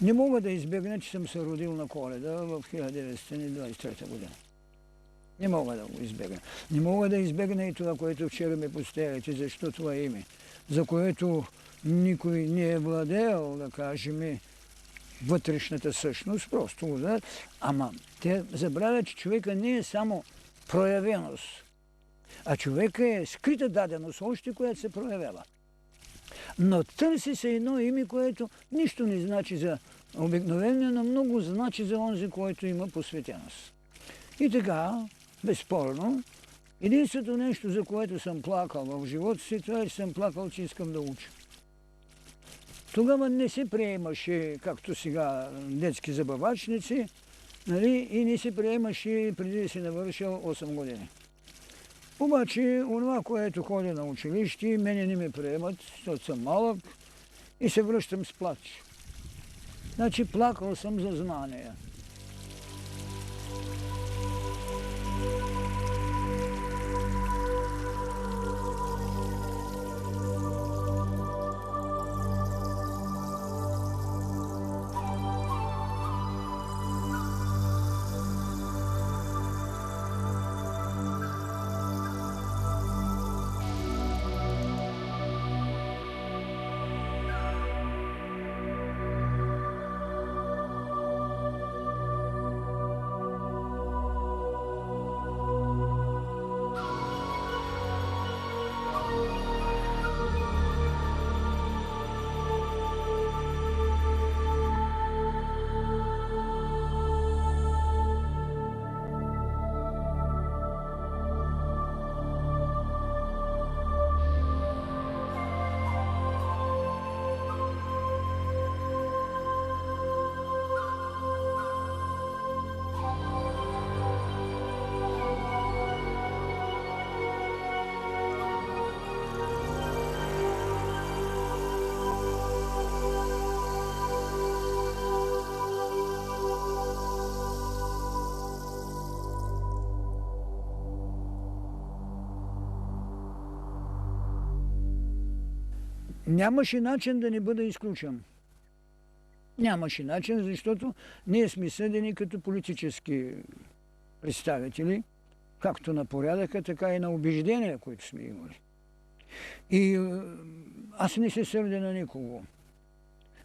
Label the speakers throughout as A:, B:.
A: Не мога да избегна, че съм се родил на Коледа в 1923 година. Не мога да го избегна. Не мога да избегна и това, което вчера ме поставяте, защо това име, за което никой не е владеял, да кажем, вътрешната същност, просто го знаят. Ама те забравят, че човека не е само проявеност, а човека е скрита даденост, още която се проявява. Но търси се едно име, което нищо не значи за обикновения, но много значи за онзи, който има посветеност. И така, безспорно, единственото нещо, за което съм плакал в живота си, това е, че съм плакал, че искам да уча. Тогава не се приемаше, както сега, детски забавачници, нали, и не се приемаше преди да си навършил 8 години. Обаче, онова, което ходя на училище, мене не ме приемат, защото съм малък и се връщам с плач. Значи, плакал съм за знания. Нямаше начин да не бъда изключен. Нямаше начин, защото ние сме съдени като политически представители, както на порядъка, така и на убеждения, които сме имали. И аз не се сърдя на никого.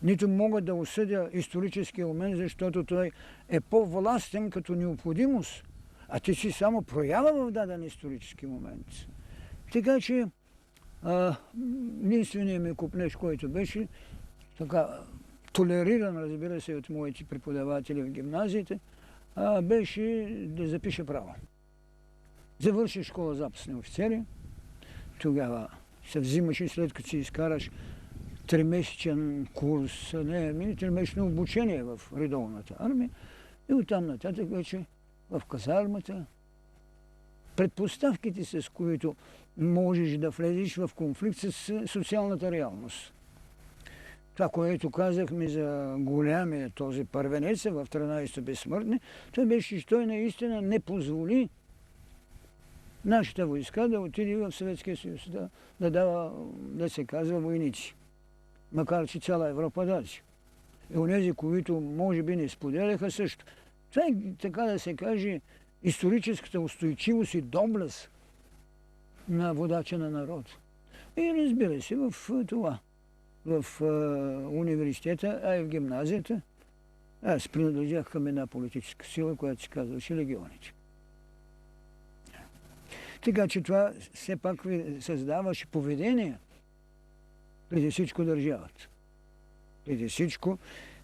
A: Нито мога да осъдя историческия момент, защото той е по-властен като необходимост, а ти си само проява в даден исторически момент. Така че единственият ми купнеж, който беше така толериран, разбира се, от моите преподаватели в гимназиите, беше да запиша право. Завърши школа запасни офицери, тогава се взимаше, след като си изкараш 3-месечен курс, 3-месечно обучение в редовната армия и оттам нататък вече в казармата. Предпоставките, с които можеш да влезеш в конфликт с социалната реалност. Това, което казахме за голямия този първенец в 13-то безсмъртни, той беше, че той наистина не позволи нашата войска да отиде в Съветския съюз, да дава, да се казва, войници. Макар че цяла Европа даде. И онези, които може би не споделяха също. Това е, така да се каже, историческата устойчивост и доблест на водача на народ. И разбира се, в това, в университета, а и в гимназията, аз принадлежах към една политическа сила, която се казваше Легионите. Така че това все пак ви създаваше поведение, преди всичко държавата. Преди всичко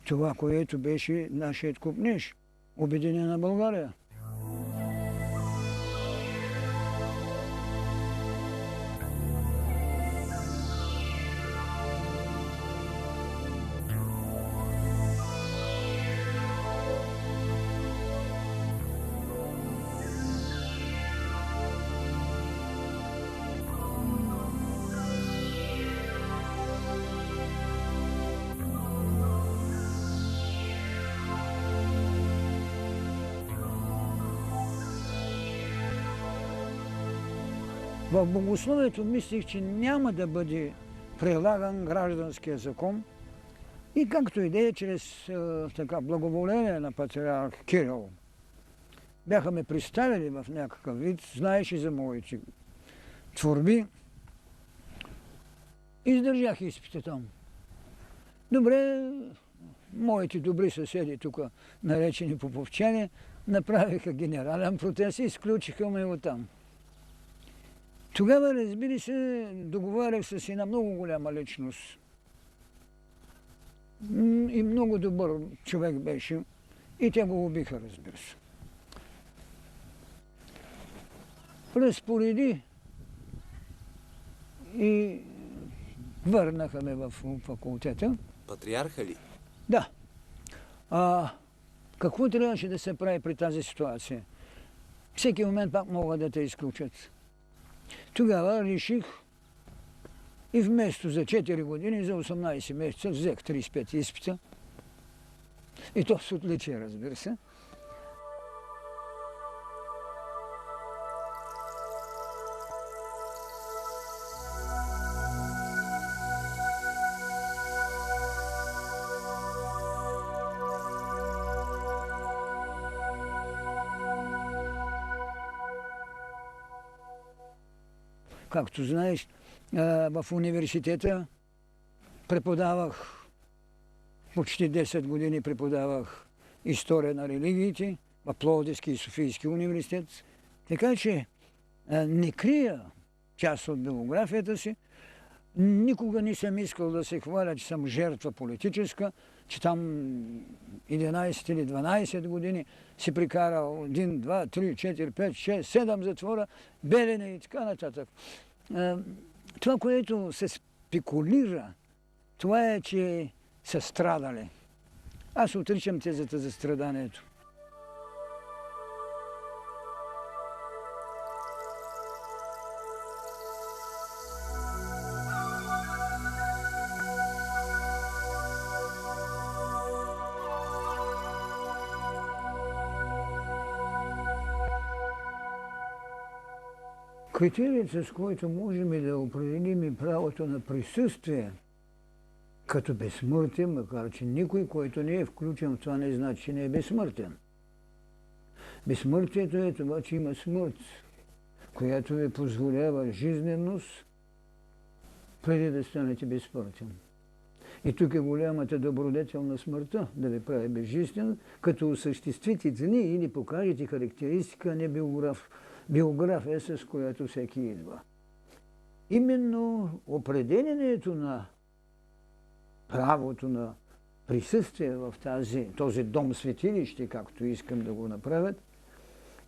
A: това, което беше нашият купнеж, Обединена България. В богословието мислих, че няма да бъде прилаган гражданския закон, И както и да е, чрез така благоволение на патриарх Кирил, бяха ме представили в някакъв вид, знаеш и за моите творби. Издържах изпита там. Добре, моите добри съседи тук, наречени поповчани, направиха генерален протест и изключиха ме оттам. Тогава, разбира се, договарях с една много голяма личност. И много добър човек беше. И те го убиха, разбира се. Разпореди и върнаха ме в факултета.
B: Патриарха ли?
A: Да. Какво трябваше да се прави при тази ситуация? Всеки момент пак могат да те изключат. Тогава реших и вместо за 4 години, за 18 месеца взех 35 изпита. И то с отличие, разбира се. Както знаеш, в университета преподавах, почти 10 години преподавах история на религиите в Пловдивски и Софийски университет. Така че не крия част от биографията си. Никога не съм искал да се хваля, че съм жертва политическа, че там 11 или 12 години си прикарал 1, 2, 3, 4, 5, 6, 7 затвора, Белене и така нататък. Това, което се спекулира, това е, че са страдали. Аз отричам тезата за страданието. Критерият, с който можем да определим и правото на присъствие като безсмъртен, макар че никой, който не е включен в това, не значи, че не е безсмъртен. Безсмъртието е това, че има смърт, която ви позволява жизненост преди да станете безсмъртен. И тук е голямата добродетел на смъртта, да ви прави безжизнен, като осъществите дни или покажете характеристика, а не биография, с която всеки идва. Именно определението на правото на присъствие в този дом-светилище, както искам да го направят,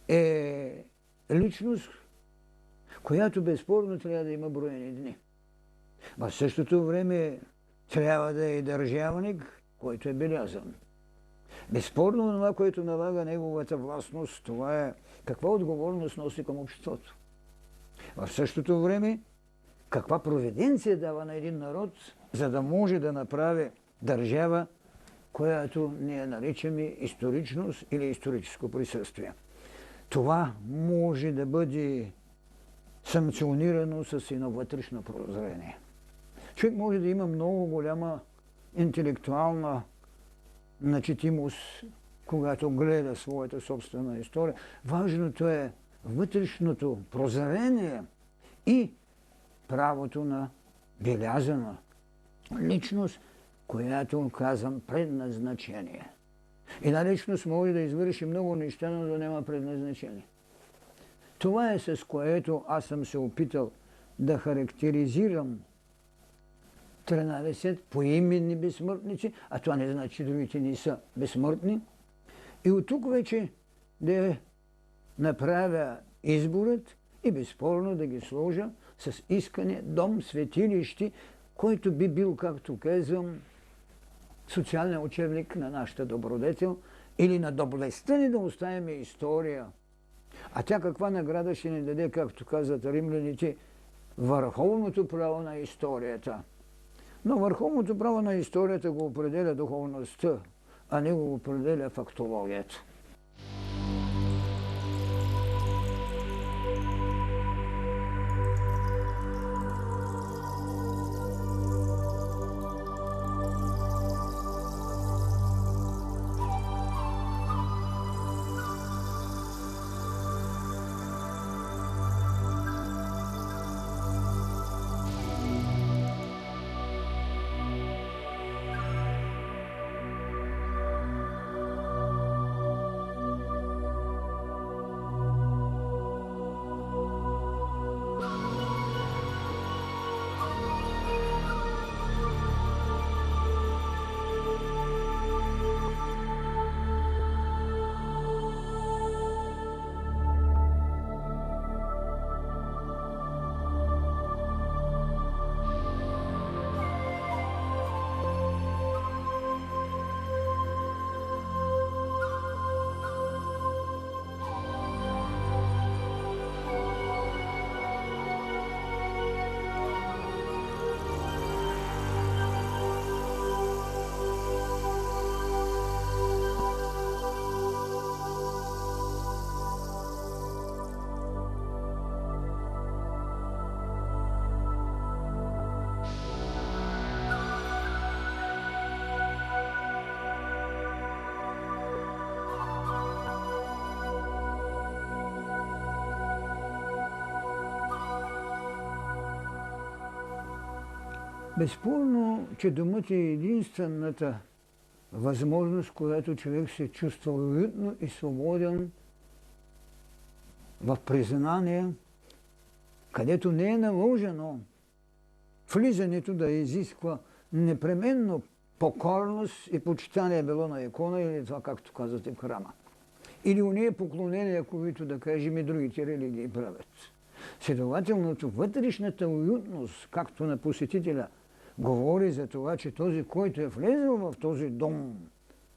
A: е личност, която безспорно трябва да има броени дни. В същото време трябва да е държавник, който е белязан. Безспорно това, което налага неговата властност, това е каква отговорност носи към обществото. В същото време, каква провиденция дава на един народ, за да може да направи държава, която ние наричаме историчност или историческо присъствие. Това може да бъде санкционирано с едно вътрешно прозрение. Човек може да има много голяма интелектуална начетимост, когато гледа своята собствена история. Важното е вътрешното прозрение и правото на белязана личност, която казвам предназначение. Една личност може да извърши много неща, но да няма предназначение. Това е с което аз съм се опитал да характеризирам 13 поименни безсмъртници, а това не значи, че другите не са безсмъртни. И от тук вече да направя изборът и безспорно да ги сложа с искане дом, светилище, който би бил, както казвам, социален учебник на нашата добродетел или на доблестта ни да оставим история. А тя каква награда ще ни даде, както казват римляните, върховното право на историята. Но върховното право на историята го определя духовността, а не го определя фактологията. Безспорно, че домът е единствената възможност, когато човек се чувства уютно и свободен в признание, където не е наложено влизането да изисква непременно покорност и почитание било на икона или това, както казвате, в храма. Или уния поклонения, които, да кажем, и другите религии правят. Следователно, вътрешната уютност, както на посетителя, говори за това, че този, който е влезъл в този дом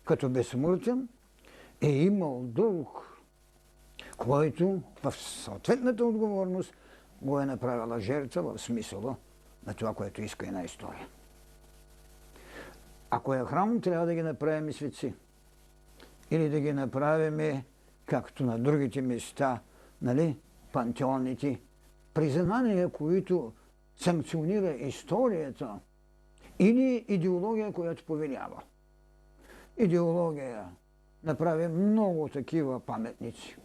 A: като безсмъртен, е имал дълг, който в съответната отговорност го е направила жертва в смисъла на това, което иска една история. Ако е храм, трябва да ги направим светци. Или да ги направим, както на другите места, нали, пантеоните, признания, които санкционира историята, или идеология, която повелява. Идеология направи много такива паметници.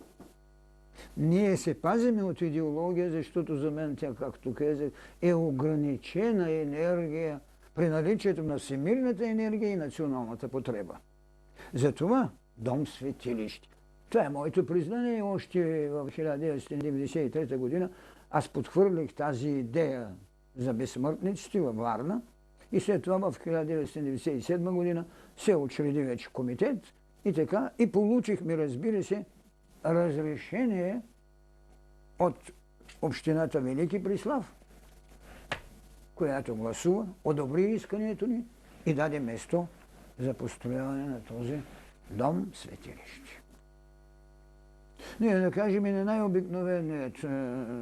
A: Ние се пазиме от идеология, защото за мен тя, както казах, е ограничена енергия при наличието на всемирната енергия и националната потреба. Затова дом светилище. Това е моето признание. Още в 1993 година аз подхвърлих тази идея за безсмъртниците във Варна и след това в 1997 година се учреди вече комитет и така, и получихме, разбира се, разрешение от общината Велики Преслав, която гласува, одобри искането ни и даде место за построяване на този дом светилище. Ние, да кажем, и на най-обикновеният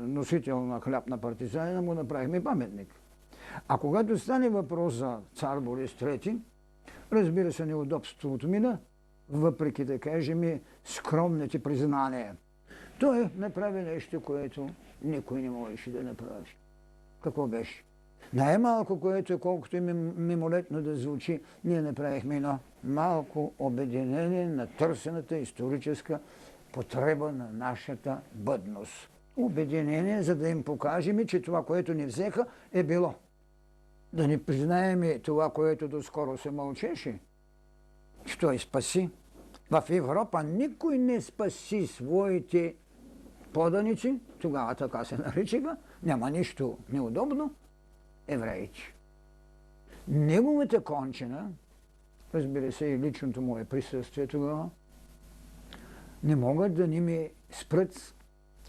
A: носител на хляб на партизанина му направихме паметник. А когато стане въпрос за цар Борис III, разбира се, неудобството мина, въпреки, да кажем, скромните признания. Той направи нещо, което никой не можеше да направи. Какво беше? Най-малко, което, колкото и мимолетно да звучи, ние направихме едно малко обединение на търсената историческа потреба на нашата бъдност. Обединение, за да им покажем, че това, което ни взеха, е било. Да ни признаем това, което доскоро се мълчеше, че той спаси. В Европа никой не спаси своите поданици, тогава така се наричаха, няма нищо неудобно, евреите. Неговата кончина, разбира се, и личното му присъствие тогава, не могат да ни ме спрат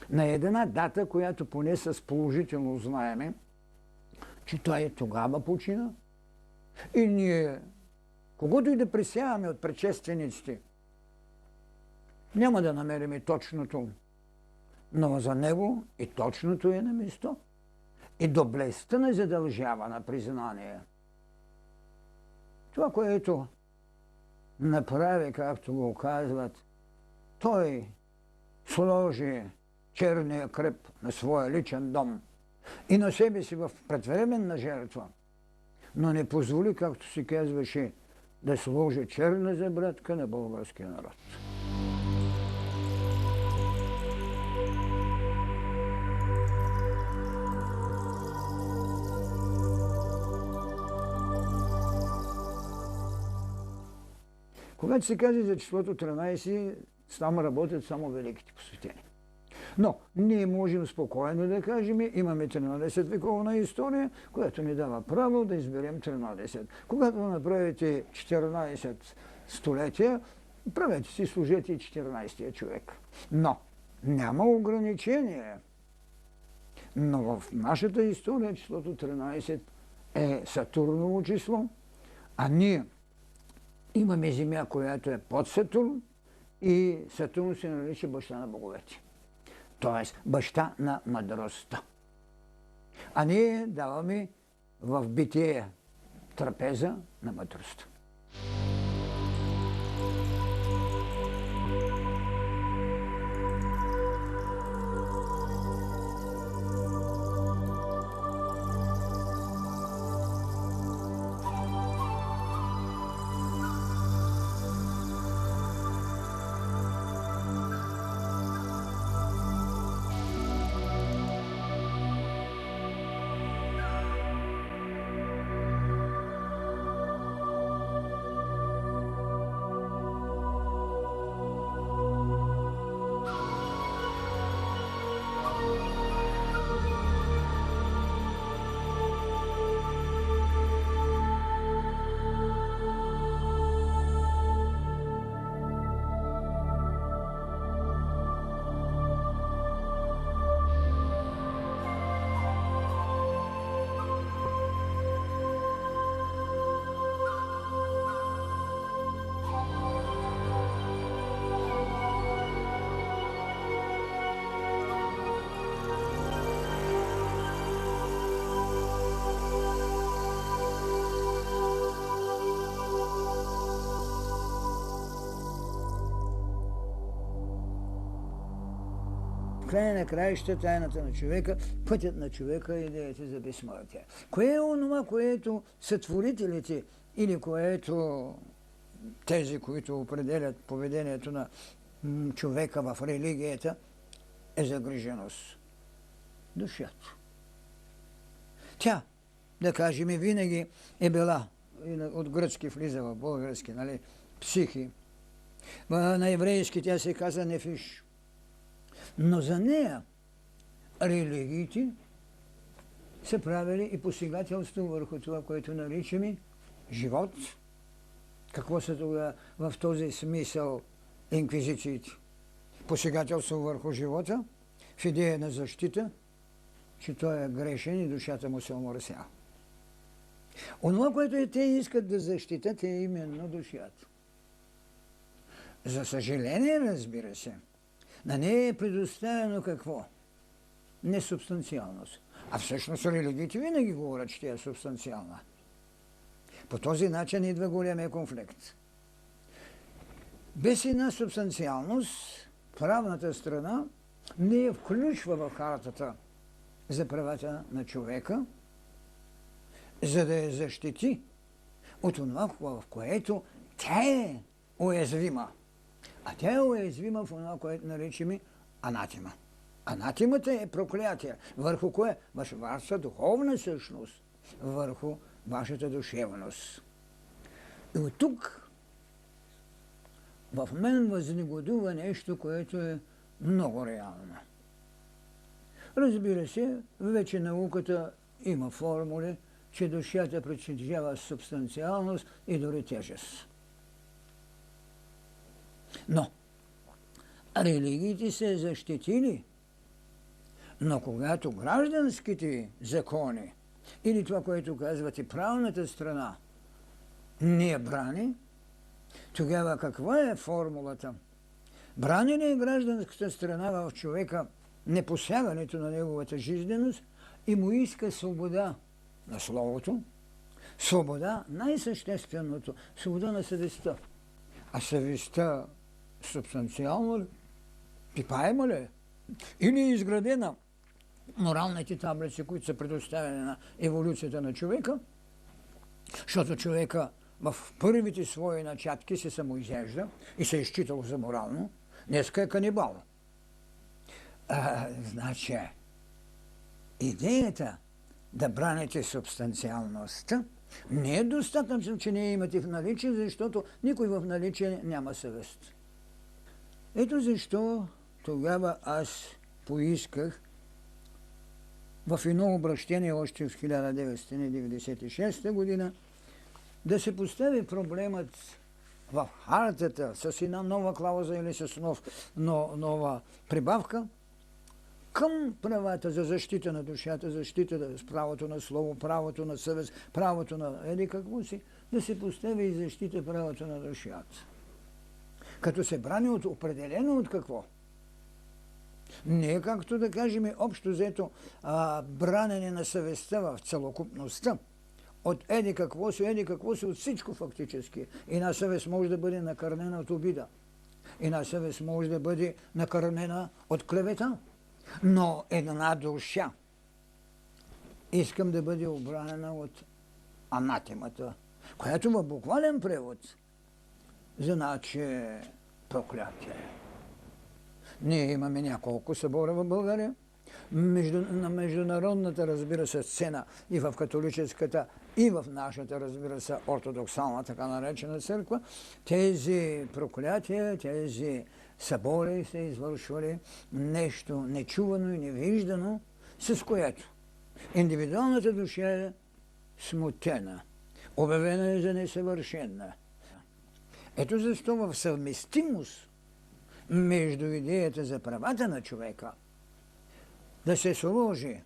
A: на една дата, която поне с положително знаеме, че той тогава почина. И ние, когото и да присяваме от предшествениците, няма да намерим точното, но за него и точното е на место. И доблестта не задължава на признание. Това, което направи, както го казват, той сложи черния кръп на своя личен дом и на себе си в предвременна жертва, но не позволи, както се казваше, да сложи черна забрадка на българския народ. Когато се каже за числото 13, там работят само великите посветени. Но ние можем спокойно да кажем, имаме 13 вековна история, която ни дава право да изберем 13. Когато направите 14 столетия, правете си, служете и 14-тия човек. Но няма ограничение. Но в нашата история числото 13 е Сатурново число, а ние имаме Земя, която е под Сатурн, и Сатурн се нарича баща на боговете. Тоест баща на мъдростта. А ние даваме в битие трапеза на мъдростта. края на краища тайната на човека, пътят на човека и идеята за безсмъртие. Кое е онова, което сътворителите или което тези, които определят поведението на човека в религията, е загриженост? Душата. Тя, да кажем, винаги е била, от гръцки влиза в български, нали, психи. На еврейски тя се каза нефиш. Но за нея религиите са правили и посегателство върху това, което наричаме живот. Какво са тогава в този смисъл инквизициите? Посегателство върху живота, в идея на защита, че той е грешен и душата му се омърсява. Онова, което те искат да защитят, е именно душата. За съжаление, разбира се, на нея е предоставено какво? Не субстанциалност. А всъщност религиите винаги говорят, че тя е субстанциална. По този начин идва големия конфликт. Без една субстанциалност, правната страна не я включва в хартата за правата на човека, за да я защити от това, в което тя е уязвима. А тя е уязвима в това, което наричаме анатема. Анатемата е проклятие. Върху кое? Върху вашата духовна същност. Върху вашата душевност. И от тук в мен възнегодува нещо, което е много реално. Разбира се, вече науката има формули, че душата притежава субстанциалност и дори тежест. Но религиите се защитили, но когато гражданските закони или това, което казвате правната страна, не я брани, тогава каква е формулата? Брани ли гражданската страна в човека непосягането на неговата жизненост и му иска свобода на словото, свобода, най-същественото, свобода на съвестта. А съвестта субстанциално ли? Пипаема ли? Или е изградена моралните таблици, които са предоставени на еволюцията на човека, защото човека в първите свои начатки се самоизяжда и се е считал за морално, днеска е канибал. Значи, идеята да браните субстанциалността не е достатъчно, че не имате в наличие, защото никой в наличие няма съвест. Ето защо тогава аз поисках в едно обращение още в 1996 година да се постави проблемът в хартата с една нова клауза или с нова прибавка към правата за защита на душата, защита с правото на слово, правото на съвест, правото на еди какво си, да се постави и защита правото на душата. Като се брани от определено от какво? Не е както да кажем общо взето бранене на съвестта в целокупността. От еди какво си, от всичко фактически. Една съвест може да бъде накърнена от обида. Една съвест може да бъде накърнена от клевета. Но една душа искам да бъде обранена от анатемата, която в буквален превод значи проклятие. Ние имаме няколко събора в България. На международната, разбира се, сцена и в католическата, и в нашата, разбира се, ортодоксална, така наречена църква, тези проклятия, тези събори са извършвали нещо нечувано и невиждано, с което индивидуалната душа е смутена, обявена е за несъвършена. Ето защо в съвместимост между идеята за правата на човека да се сложи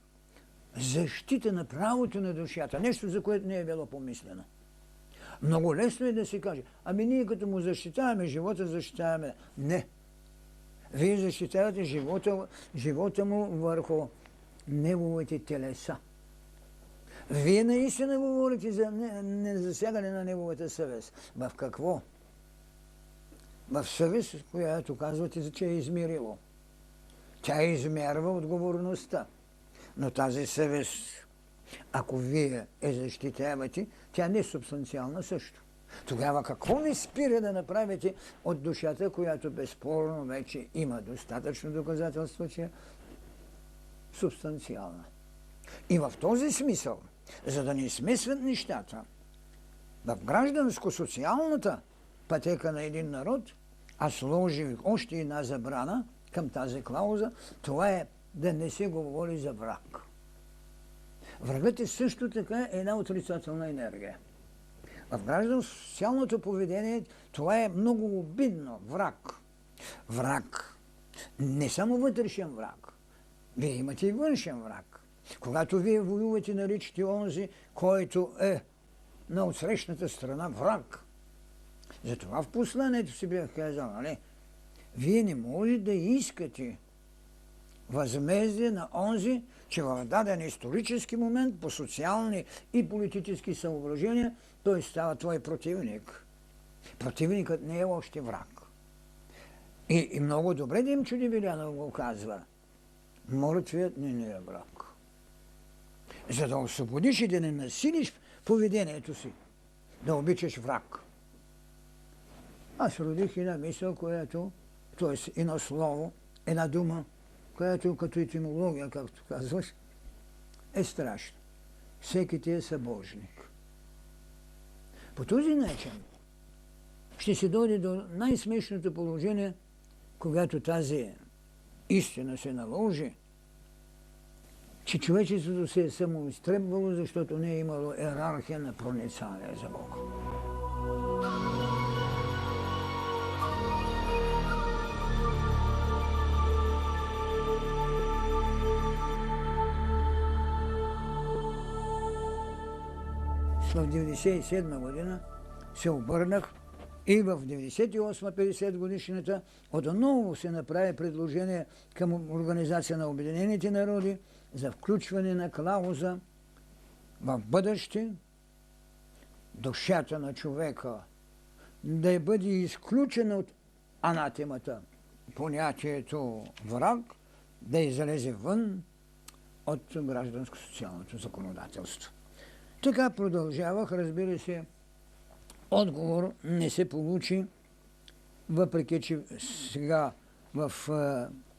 A: защита на правото на душата, нещо, за което не е било помислено. Много лесно е да се каже, ами ние като му защитаваме живота, защитаваме. Не. Вие защитавате живота му върху неговите телеса. Вие наистина говорите за незасягане на неговата съвест. В какво? В съвест, която казвате, че е измирило. Тя измерва отговорността. Но тази съвест, ако вие защитавате, тя не е субстанциална също. Тогава какво ви спира да направите от душата, която безспорно вече има достатъчно доказателство, че е субстанциална? И в този смисъл, за да не смесват нещата, в гражданско-социалната пътека на един народ, аз сложих още една забрана към тази клауза, това е да не се говори за враг. Врагът е също така една отрицателна енергия. В гражданско-социалното поведение това е много обидно. Враг. Враг. Не само вътрешен враг. Вие имате и външен враг. Когато вие воювате, наричате онзи, който е на отсрещната страна враг. Затова в посланието си бях казал, нали? Вие не можете да искате възмездие на онзи, че в даден исторически момент по социални и политически съображения той става твой противник. Противникът не е още враг. И много добре Дим Чудивилянов го казва. Мъртвият не е враг. За да освободиш и да не насилиш поведението си, да обичаш враг. Аз родих една мисъл, която, т.е. едно слово, една дума, която като етимология, както казваш, е страшна. Всеки ти е събожник. По този начин ще се дойде до най-смешното положение, когато тази истина се наложи, че човечеството се е самоизтребвало, защото не е имало иерархия на проницание за Бога. В 1997 година се обърнах и в 98-50 годишната отново се направи предложение към Организация на Обединените народи за включване на клауза в бъдеще душата на човека да бъде изключена от анатемата, понятието враг, да излезе вън от гражданско-социалното законодателство. Така продължавах, разбира се, отговор не се получи, въпреки че сега в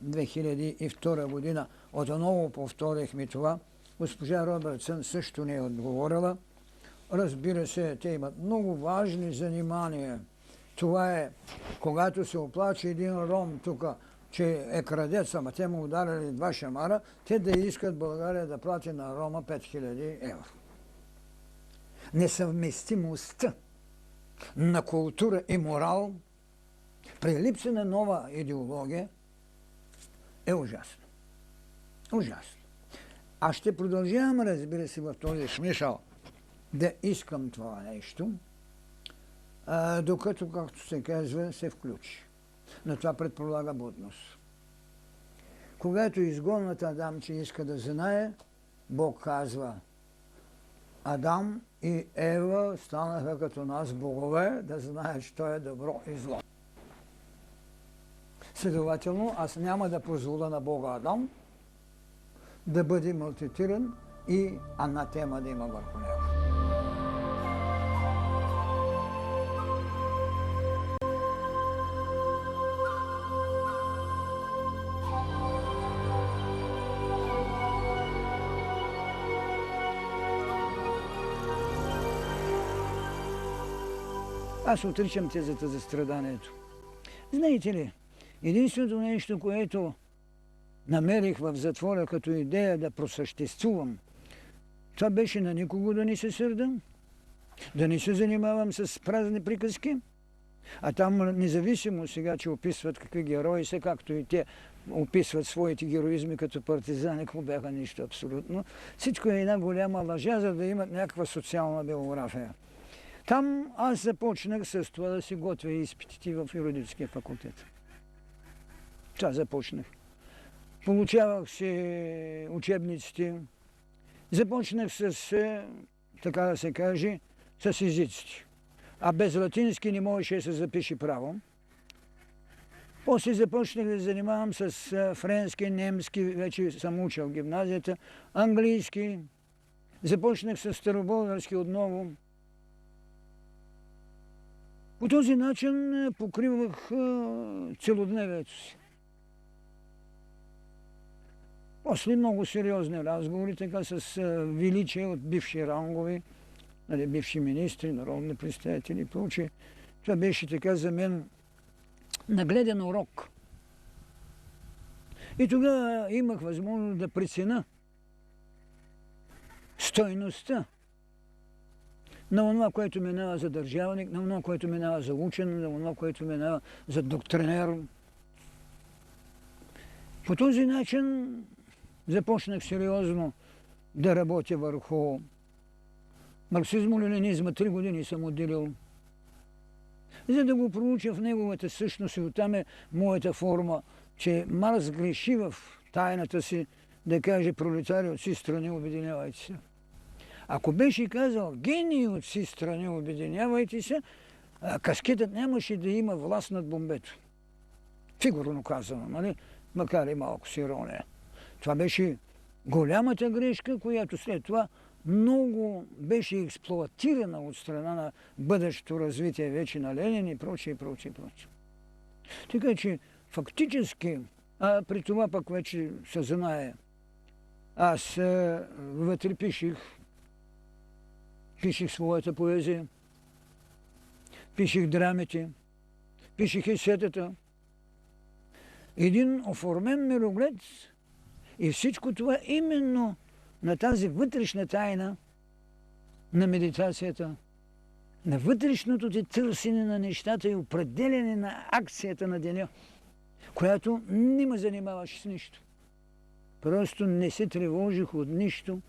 A: 2002 година отново повторихме това. Госпожа Робертсън също не е отговорила. Разбира се, те имат много важни занимания. Това е, когато се оплаче един ром тук, че е крадец, ама те му ударили 2 шамара, те да искат България да плати на рома 5000 евро. Несъвместимостта на култура и морал при липса на нова идеология е ужасно. Ужасно. Аз ще продължавам, разбира се, в този смисъл да искам това нещо, докато, както се казва, се включи. Но това предполага будност. Когато изгонват Адам, че иска да знае, Бог казва: Адам и Ева станаха като нас богове, да знаят, що е добро и зло. Следователно, аз няма да позволя на Бога Адам да бъде малтретиран и анатема да има върху него. Аз отричам тезата за страданието. Знаете ли, единственото нещо, което намерих в затвора като идея да просъществувам, това беше на никого да не се сърдам, да не се занимавам с празни приказки, а там независимо сега, че описват какви герои са, както и те описват своите героизми като партизани, какво бяха нищо абсолютно. Всичко е една голяма лъжа, за да имат някаква социална биография. Там аз започнах с това да си готвя изпитите в юридическия факултет. Това започнах. Получавах си учебниците. Започнах с, така да се каже, с езиците. А без латински не можеше да се запише право. После започнах да занимавам с френски, немски, вече съм учил в гимназията, английски. Започнах с старобългарски отново. По този начин покривах целодневието си. После много сериозни разговори, така с величие от бивши рангови, бивши министри, народни представители и прочее. Това беше така за мен нагледен урок. И тогава имах възможност да преценя стойността на това, което минава за държавник, на това, което минава за учен, на това, което минава за доктринер. По този начин започнах сериозно да работя върху марксизмо-ленинизма. 3 години съм отделил, за да го проуча в неговата същност, и оттам е моята форма, че Маркс греши в тайната си да каже: пролетари от всички страни, обединявайте се. Ако беше казал: гении от всички страни, обединявайте се, каскетът нямаше да има власт над бомбето. Фигурно казано, нали? Макар и малко с ирония. Това беше голямата грешка, която след това много беше експлоатирана от страна на бъдещото развитие вече на Ленин и прочее, прочее, прочее. Така че фактически, при това пък вече се знае, аз вътре пишех своята поезия, пишех драмите, пишех есетата. Един оформен мироглед, и всичко това именно на тази вътрешна тайна на медитацията, на вътрешното ти търсене на нещата и определене на акцията на деня, която не ме занимаваше с нищо. Просто не се тревожих от нищо.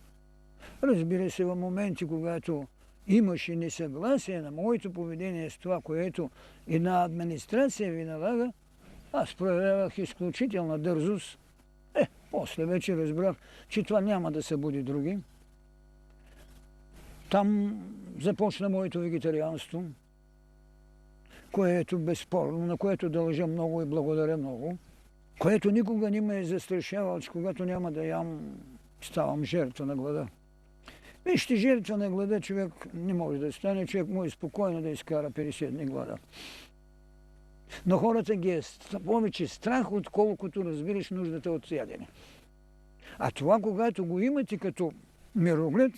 A: Разбира се, в моменти, когато имаше несъгласие на моето поведение с това, което една администрация ви налага, аз проявявах изключителна дързост. После вече разбрах, че това няма да събуди други. Там започна моето вегетарианство, което безспорно, на което дължа много и благодаря много, което никога не ме е застрашавало, че когато няма да ям, ставам жертва на глада. Вижте, жертва на глада човек не може да стане, човек може спокойно да изкара 50 дни глада. Но хората ги е повече страх, отколкото разбираш нуждата от ядене. А това, когато го имате като мироглед,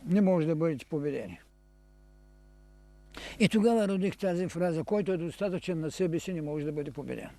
A: не може да бъдете победени. И тогава родих тази фраза: който е достатъчен на себе си, не може да бъде победен.